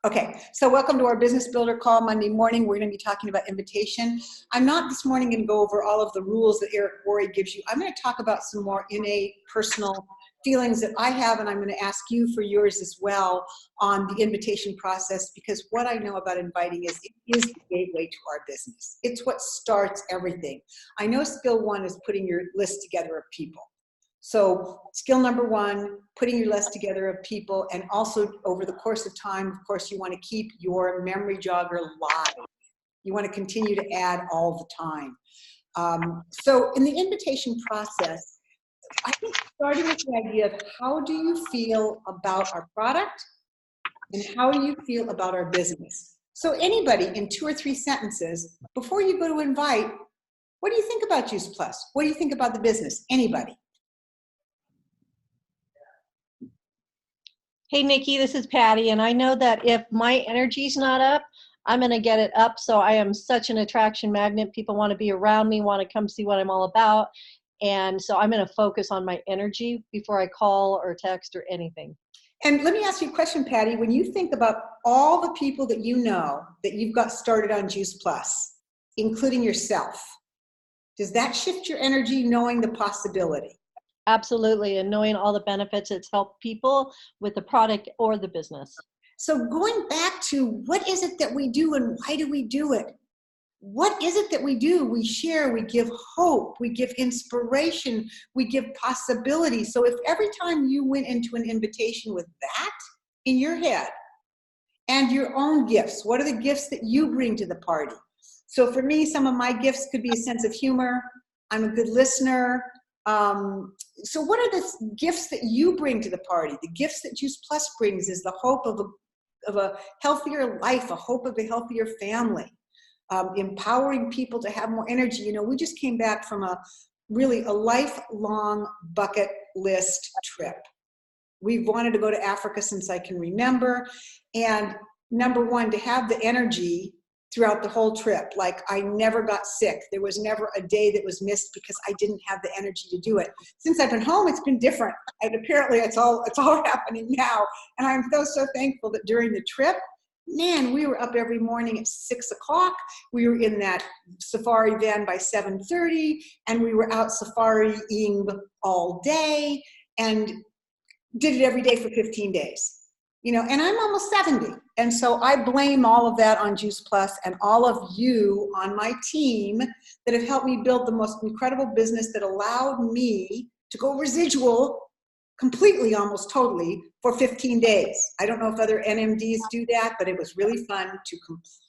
Okay, so welcome to our Business Builder Call Monday morning. We're going to be talking about invitation. I'm not this morning going to go over all of the rules that Eric Worre gives you. I'm going to talk about some more innate personal feelings that I have, and I'm going to ask you for yours as well on the invitation process, because what I know about inviting is it is the gateway to our business. It's what starts everything. I know skill one is putting your list together of people. So skill number one, putting your list together of people, and also over the course of time, of course, you want to keep your memory jogger live. You want to continue to add all the time. So in the invitation process, I think starting with the idea of how do you feel about our product and how do you feel about our business? So anybody in 2 or 3 sentences, before you go to invite, what do you think about Juice Plus? What do you think about the business? Anybody? Hey, Nikki, this is Patty, and I know that if my energy's not up, I'm going to get it up. So I am such an attraction magnet. People want to be around me, want to come see what I'm all about. And so I'm going to focus on my energy before I call or text or anything. And let me ask you a question, Patty. When you think about all the people that you know that you've got started on Juice Plus, including yourself, does that shift your energy knowing the possibility? Absolutely, and knowing all the benefits it's helped people with the product or the business. So going back to what is it that we do and why do we do it? What is it that we do? We share, we give hope, we give inspiration, we give possibility. So if every time you went into an invitation with that in your head and your own gifts, what are the gifts that you bring to the party? So for me, some of my gifts could be a sense of humor. I'm a good listener. So what are the gifts that you bring to the party? The gifts that Juice Plus brings is the hope of a healthier life, a hope of a healthier family, empowering people to have more energy. You know, we just came back from a lifelong bucket list trip. We've wanted to go to Africa since I can remember. And number one, to have the energy throughout the whole trip. Like, I never got sick. There was never a day that was missed because I didn't have the energy to do it. Since I've been home, it's been different. And apparently it's all happening now. And I'm so thankful that during the trip, man, we were up every morning at 6 o'clock. We were in that safari van by 7:30, and we were out safariing all day and did it every day for 15 days. You know, and I'm almost 70. And so I blame all of that on Juice Plus and all of you on my team that have helped me build the most incredible business that allowed me to go residual completely, almost totally, for 15 days. I don't know if other NMDs do that, but it was really fun to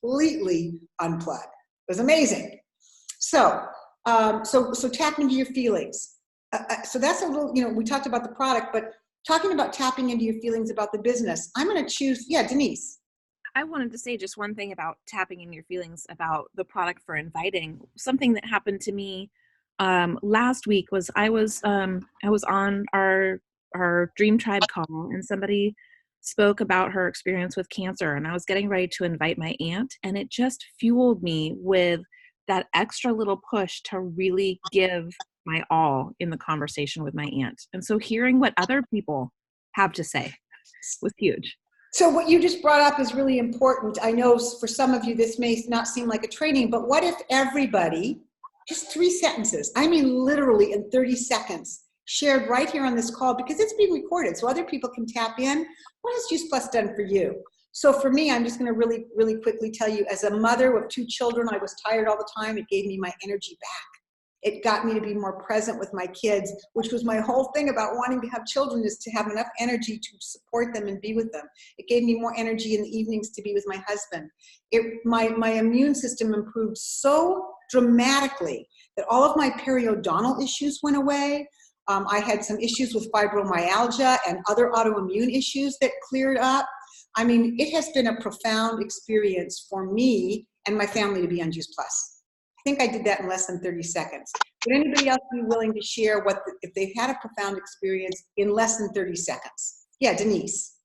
completely unplug. It was amazing. So tap into your feelings. So that's a little, you know, we talked about the product, but talking about tapping into your feelings about the business, I'm going to choose, Denise. I wanted to say just one thing about tapping in your feelings about the product for inviting. Something that happened to me last week was I was on our Dream Tribe call, and somebody spoke about her experience with cancer, and I was getting ready to invite my aunt, and it just fueled me with that extra little push to really give my all in the conversation with my aunt. And so hearing what other people have to say was huge. So what you just brought up is really important. I know for some of you this may not seem like a training, but what if everybody, just 3 sentences, I mean literally in 30 seconds, shared right here on this call, because it's being recorded so other people can tap in. What has Juice Plus done for you? So for me, I'm just going to really quickly tell you, as a mother of 2 children, I was tired all the time. It gave me my energy back. It got me to be more present with my kids, which was my whole thing about wanting to have children, is to have enough energy to support them and be with them. It gave me more energy in the evenings to be with my husband. My immune system improved so dramatically that all of my periodontal issues went away. I had some issues with fibromyalgia and other autoimmune issues that cleared up. I mean, it has been a profound experience for me and my family to be on Juice Plus. I think I did that in less than 30 seconds. Would anybody else be willing to share if they've had a profound experience in less than 30 seconds? Yeah, Denise.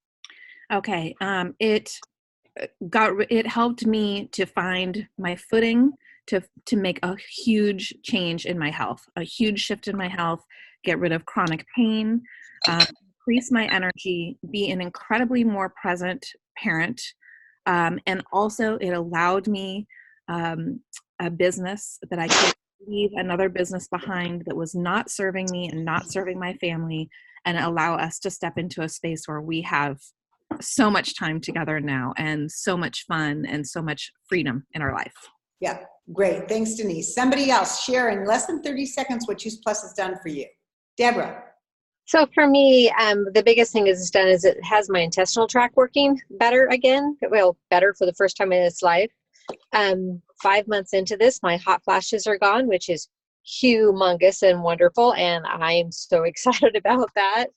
Okay. It helped me to find my footing, to make a huge change in my health, a huge shift in my health, get rid of chronic pain, increase my energy, be an incredibly more present parent, And also it allowed me a business that I could leave another business behind that was not serving me and not serving my family, and allow us to step into a space where we have so much time together now and so much fun and so much freedom in our life. Yeah, great. Thanks, Denise. Somebody else, share in less than 30 seconds what Juice Plus has done for you. Deborah. So for me, the biggest thing it's done is it has my intestinal tract working better again. Well, better for the first time in its life. 5 months into this, my hot flashes are gone, which is humongous and wonderful. And I'm so excited about that.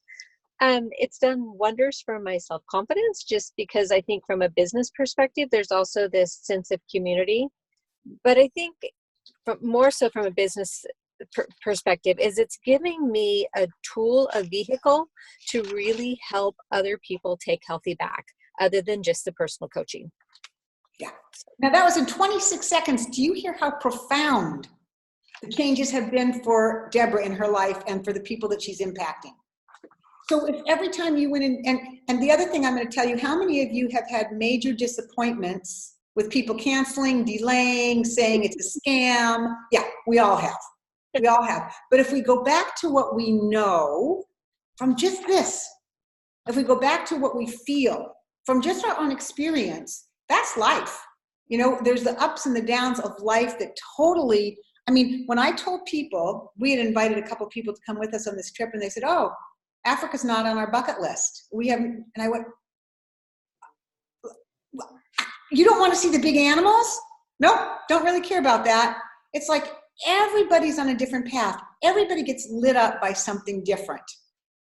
It's done wonders for my self-confidence, just because I think from a business perspective, there's also this sense of community. But I think more so from a business perspective is it's giving me a tool, a vehicle to really help other people take healthy back, other than just the personal coaching. Yeah. Now that was in 26 seconds. Do you hear how profound the changes have been for Deborah in her life and for the people that she's impacting? So if every time you went in, and the other thing I'm going to tell you, how many of you have had major disappointments with people canceling, delaying, saying it's a scam? Yeah, we all have. We all have. But if we go back to what we know from just this, if we go back to what we feel from just our own experience, that's life. You know, there's the ups and the downs of life that totally, I mean, when I told people, we had invited a couple people to come with us on this trip, and they said, oh, Africa's not on our bucket list. We haven't, and I went, you don't want to see the big animals? Nope, don't really care about that. It's like everybody's on a different path. Everybody gets lit up by something different,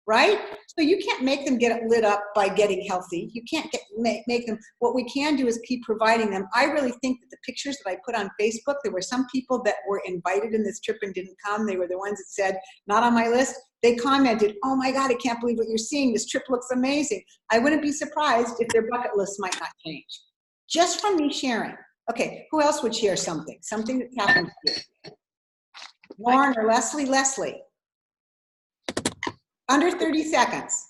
right? So you can't make them get lit up by getting healthy. You can't make them. What we can do is keep providing them. I really think that the pictures that I put on Facebook, there were some people that were invited in this trip and didn't come. They were the ones that said, not on my list. They commented, oh my God, I can't believe what you're seeing. This trip looks amazing. I wouldn't be surprised if their bucket list might not change. Just from me sharing. Okay, who else would share something? Something that's happened to you? Lauren or Leslie? Leslie. Under 30 seconds.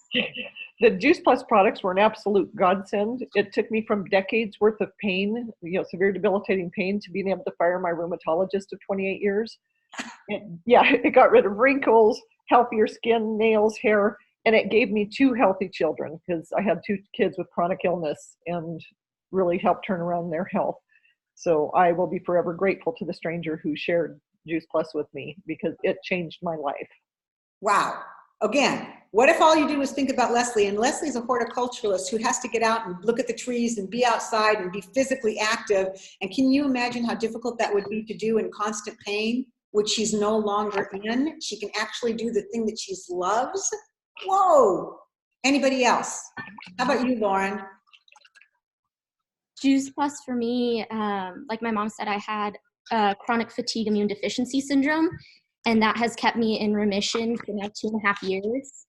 The Juice Plus products were an absolute godsend. It took me from decades worth of pain, severe debilitating pain, to being able to fire my rheumatologist of 28 years. It got rid of wrinkles, healthier skin, nails, hair, and it gave me 2 healthy children, because I had 2 kids with chronic illness, and really helped turn around their health. So I will be forever grateful to the stranger who shared Juice Plus with me, because it changed my life. Wow. Again, what if all you do is think about Leslie? And Leslie's a horticulturalist who has to get out and look at the trees and be outside and be physically active. And can you imagine how difficult that would be to do in constant pain, which she's no longer in? She can actually do the thing that she loves. Whoa. Anybody else? How about you, Lauren? Juice Plus for me, like my mom said, I had chronic fatigue immune deficiency syndrome, and that has kept me in remission for now 2.5 years,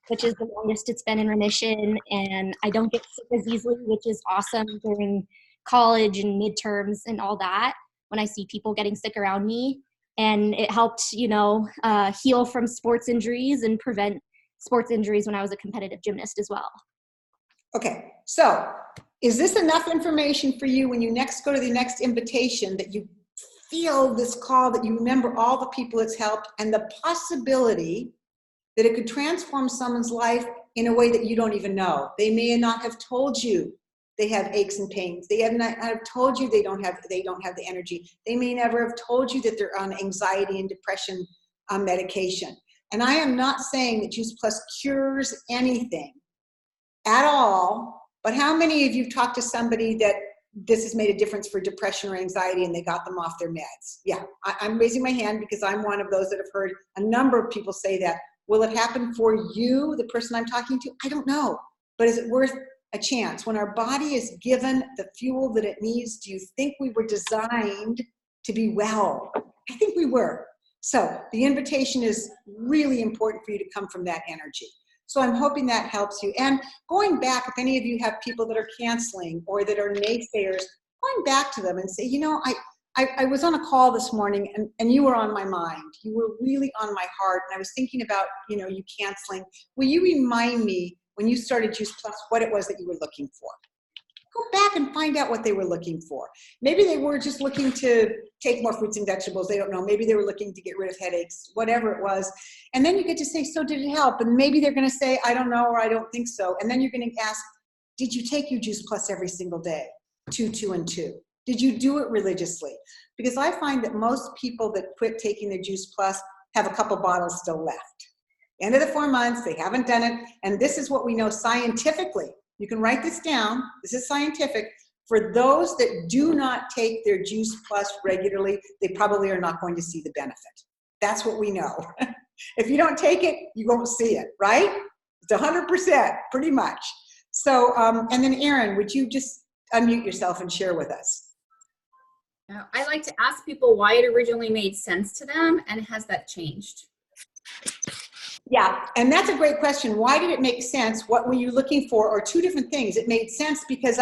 which is the longest it's been in remission. And I don't get sick as easily, which is awesome during college and midterms and all that, when I see people getting sick around me. And it helped, heal from sports injuries and prevent sports injuries when I was a competitive gymnast as well. Okay, so is this enough information for you when you next go to the next invitation, that you feel this call, that you remember all the people it's helped, and the possibility that it could transform someone's life in a way that you don't even know? They may not have told you they have aches and pains. They have not have told you they don't have the energy. They may never have told you that they're on anxiety and depression medication. And I am not saying that Juice Plus cures anything at all, but how many of you have talked to somebody that this has made a difference for depression or anxiety and they got them off their meds? Yeah, I'm raising my hand because I'm one of those that have heard a number of people say that. Will it happen for you, the person I'm talking to? I don't know, but is it worth a chance? When our body is given the fuel that it needs, do you think we were designed to be well? I think we were. So the invitation is really important for you to come from that energy. So I'm hoping that helps you. And going back, if any of you have people that are canceling or that are naysayers, going back to them and say, I was on a call this morning and you were on my mind. You were really on my heart. And I was thinking about, you canceling. Will you remind me when you started Juice Plus what it was that you were looking for? Go back back and find out what they were looking for. Maybe they were just looking to take more fruits and vegetables. They don't know. Maybe they were looking to get rid of headaches, whatever it was. And then you get to say, so did it help? And maybe they're going to say, I don't know, or I don't think so. And then you're going to ask, did you take your Juice Plus every single day? 2, 2, and 2. Did you do it religiously? Because I find that most people that quit taking their Juice Plus have a couple bottles still left. End of the 4 months, they haven't done it. And this is what we know scientifically. You can write this down. This is scientific. For those that do not take their Juice Plus regularly, they probably are not going to see the benefit. That's what we know. If you don't take it, you won't see it, right? It's 100%, pretty much. So, and then Erin, would you just unmute yourself and share with us? I like to ask people why it originally made sense to them, and has that changed? Yeah, and that's a great question. Why did it make sense? What were you looking for? Or two different things. It made sense because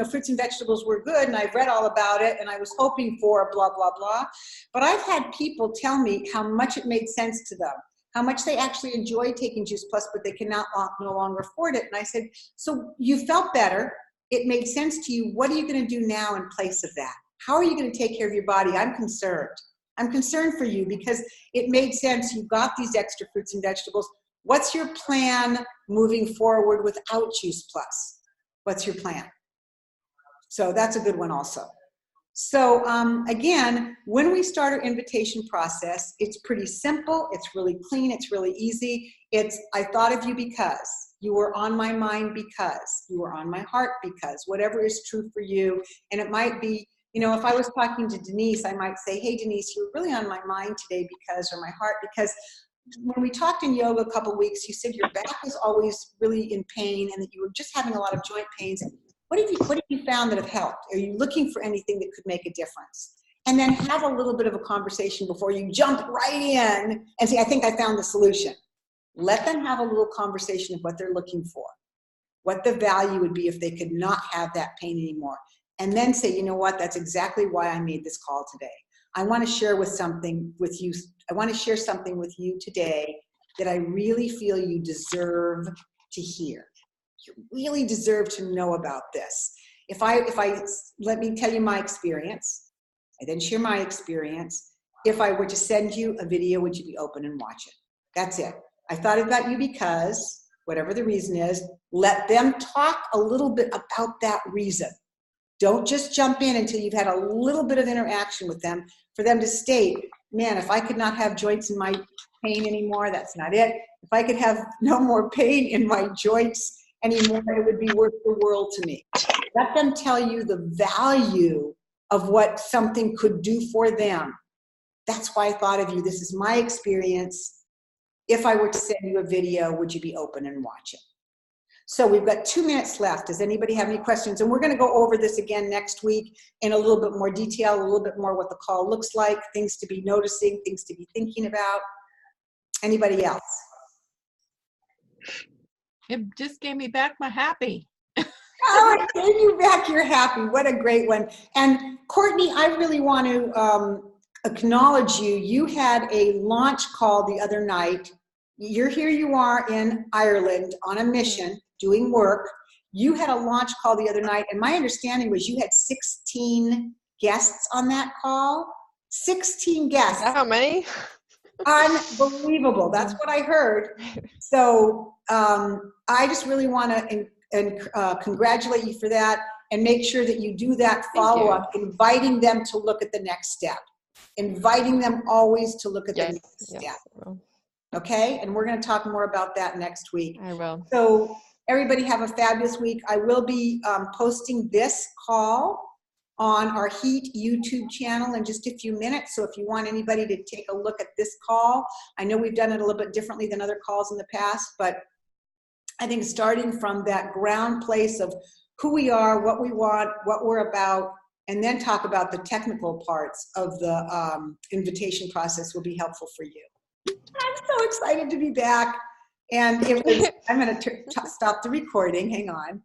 fruits and vegetables were good and I've read all about it and I was hoping for blah, blah, blah. But I've had people tell me how much it made sense to them, how much they actually enjoy taking Juice Plus, but they cannot no longer afford it. And I said, so you felt better. It made sense to you. What are you going to do now in place of that? How are you going to take care of your body? I'm concerned. I'm concerned for you because it made sense. You got these extra fruits and vegetables. What's your plan moving forward without Juice Plus? What's your plan? So that's a good one also. So again, when we start our invitation process, it's pretty simple. It's really clean. It's really easy. It's, I thought of you because you were on my mind, because you were on my heart, because whatever is true for you. And it might be, if I was talking to Denise, I might say, hey, Denise, you're really on my mind today because, or my heart, because when we talked in yoga a couple of weeks, you said your back is always really in pain and that you were just having a lot of joint pains. What have you found that have helped? Are you looking for anything that could make a difference? And then have a little bit of a conversation before you jump right in and say, I think I found the solution. Let them have a little conversation of what they're looking for, what the value would be if they could not have that pain anymore. And then say, you know what, that's exactly why I made this call today. I want to share something with you. I want to share something with you today that I really feel you deserve to hear. You really deserve to know about this. If I let me tell you my experience, I then share my experience. If I were to send you a video, would you be open and watch it? That's it. I thought about you because, whatever the reason is, let them talk a little bit about that reason. Don't just jump in until you've had a little bit of interaction with them for them to state, man, if I could not have joints in my pain anymore, that's not it. If I could have no more pain in my joints anymore, it would be worth the world to me. Let them tell you the value of what something could do for them. That's why I thought of you. This is my experience. If I were to send you a video, would you be open and watch it? So we've got 2 minutes left. Does anybody have any questions? And we're going to go over this again next week in a little bit more detail, a little bit more what the call looks like, things to be noticing, things to be thinking about. Anybody else? It just gave me back my happy. Oh, it gave you back your happy. What a great one. And Courtney, I really want to acknowledge you. You had a launch call the other night. Here you are in Ireland on a mission, doing work. You had a launch call the other night, and my understanding was you had 16 guests on that call. 16 guests. How many? Unbelievable. That's what I heard. So I just really want to congratulate you for that and make sure that you do that follow-up, inviting them to look at the next step. Inviting them always to look at the next step. Okay? And we're going to talk more about that next week. I will. So everybody have a fabulous week. I will be posting this call on our HEAT YouTube channel in just a few minutes. So if you want anybody to take a look at this call, I know we've done it a little bit differently than other calls in the past, but I think starting from that ground place of who we are, what we want, what we're about, and then talk about the technical parts of the invitation process will be helpful for you. I'm so excited to be back. And it was, I'm going to stop the recording. Hang on.